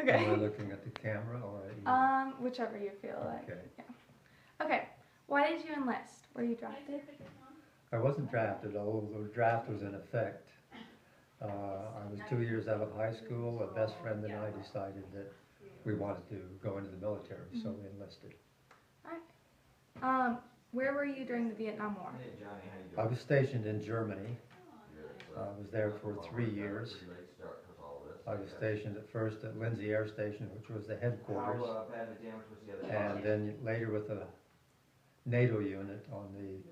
Okay. Am I looking at the camera or at you? Whichever you feel like. Okay. Yeah. Okay. Why did you enlist? Were you drafted? I wasn't drafted, although the draft was in effect. I was 2 years out of high school. A best friend and I decided that we wanted to go into the military, so we enlisted. Alright. Where were you during the Vietnam War? I was stationed in Germany. I was there for 3 years. I was stationed at first at Lindsay Air Station, which was the headquarters, and then later with a NATO unit on the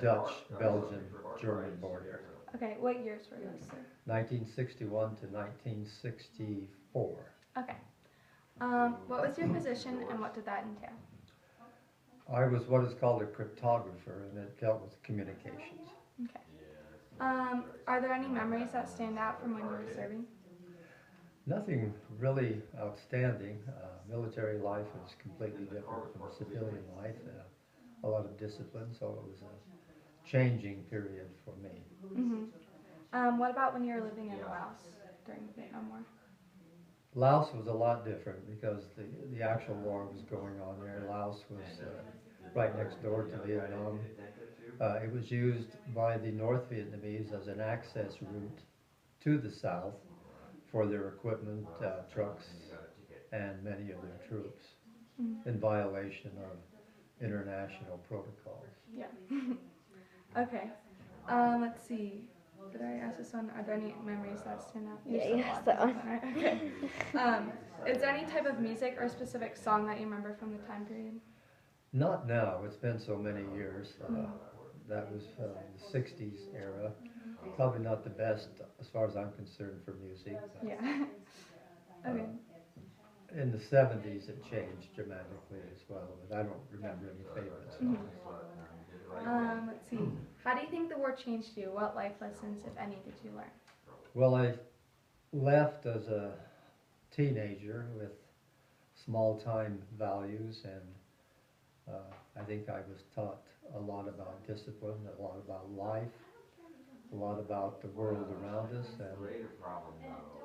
Dutch, Belgian, German border. Okay, what years were you, sir? 1961 to 1964. Okay. What was your position and what did that entail? I was what is called a cryptographer, and it dealt with communications. Okay. Are there any memories that stand out from when you were serving? Nothing really outstanding. Military life is completely different from civilian life. A lot of discipline, so it was a changing period for me. Mm-hmm. What about when you were living in Laos during the Vietnam War? Laos was a lot different because the actual war was going on there. Laos was right next door to Vietnam. It was used by the North Vietnamese as an access route to the south for their equipment, trucks, and many of their troops, in violation of international protocols. Yeah. Okay. Let's see. Did I ask this one? Are there any memories that stand out? Yeah, you asked that one. Right? Okay. Is there any type of music or specific song that you remember from the time period? Not now. It's been so many years. That was the 60s era. Probably not the best as far as I'm concerned for music. Yeah. Okay. In the 70s it changed dramatically as well, but I don't remember any favorites. Let's see. How do you think the war changed you? What life lessons, if any, did you learn? Well, I left as a teenager with small-time values, and I think I was taught a lot about discipline, a lot about life, a lot about the world around us, and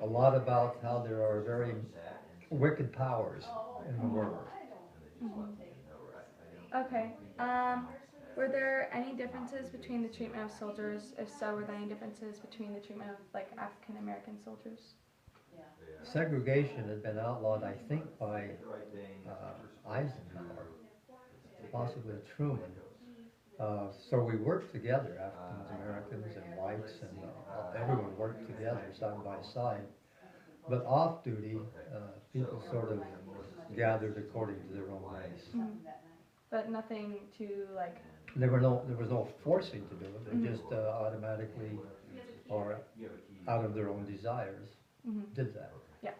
a lot about how there are very wicked powers in the world. Okay. Were there any differences between the treatment of soldiers? If so, were there any differences between the treatment of like African American soldiers? Segregation had been outlawed, I think, by Eisenhower, possibly Truman. So we worked together, Africans, Americans, and whites, and everyone worked together side by side. But off duty, people sort of gathered according to their own ways. But nothing to like. There was no forcing to do it. They just automatically, or out of their own desires, did that. Yeah.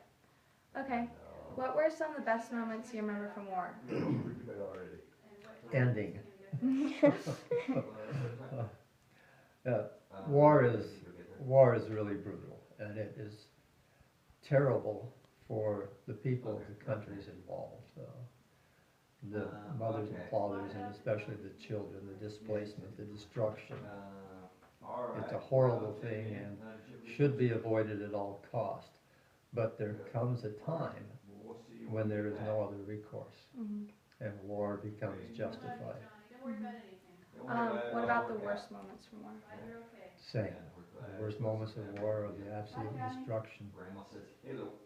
Okay. What were some of the best moments you remember from war? Ending. War is really brutal, and it is terrible for the people of the countries involved. The mothers and fathers, and especially the children, the displacement, the destruction. It's a horrible thing and should be avoided at all cost. But there comes a time when there is no other recourse, and war becomes justified. What about the worst moments from war? Same. The worst moments of war are the absolute destruction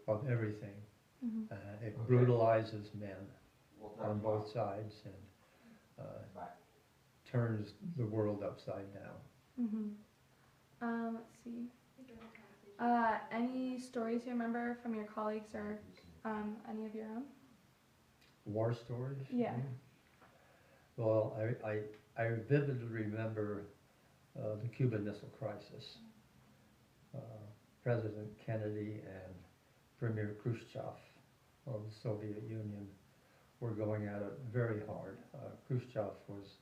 of everything. It brutalizes men on both sides and turns the world upside down. Let's see. Any stories you remember from your colleagues or any of your own? War stories? Yeah. Well, I vividly remember the Cuban Missile Crisis. President Kennedy and Premier Khrushchev of the Soviet Union were going at it very hard. Khrushchev was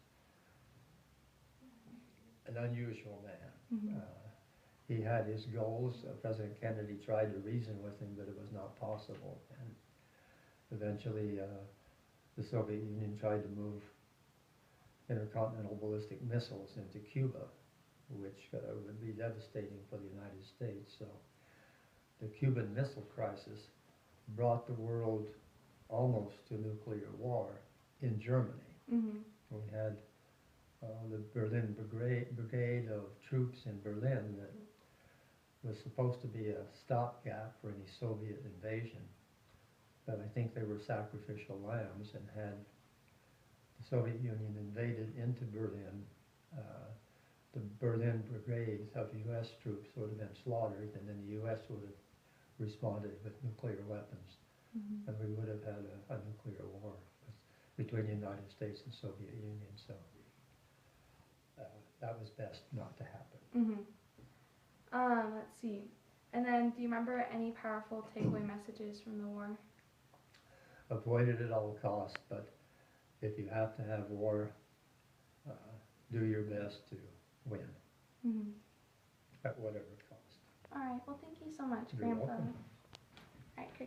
an unusual man. He had his goals. President Kennedy tried to reason with him, but it was not possible. And eventually, the Soviet Union tried to move intercontinental ballistic missiles into Cuba, which would be devastating for the United States. So the Cuban Missile Crisis brought the world almost to nuclear war in Germany. Mm-hmm. We had the Berlin brigade of troops in Berlin that was supposed to be a stopgap for any Soviet invasion, but I think they were sacrificial lambs, and had the Soviet Union invaded into Berlin, the Berlin brigades of U.S. troops would have been slaughtered, and then the U.S. would have responded with nuclear weapons, Mm-hmm. and we would have had a nuclear war between the United States and Soviet Union. So that was best not to happen. Mm-hmm. Let's see. And then, do you remember any powerful takeaway messages from the war? Avoid it at all costs, but if you have to have war, do your best to win Mm-hmm. at whatever cost. All right. Well, thank you so much for You're your info. welcome.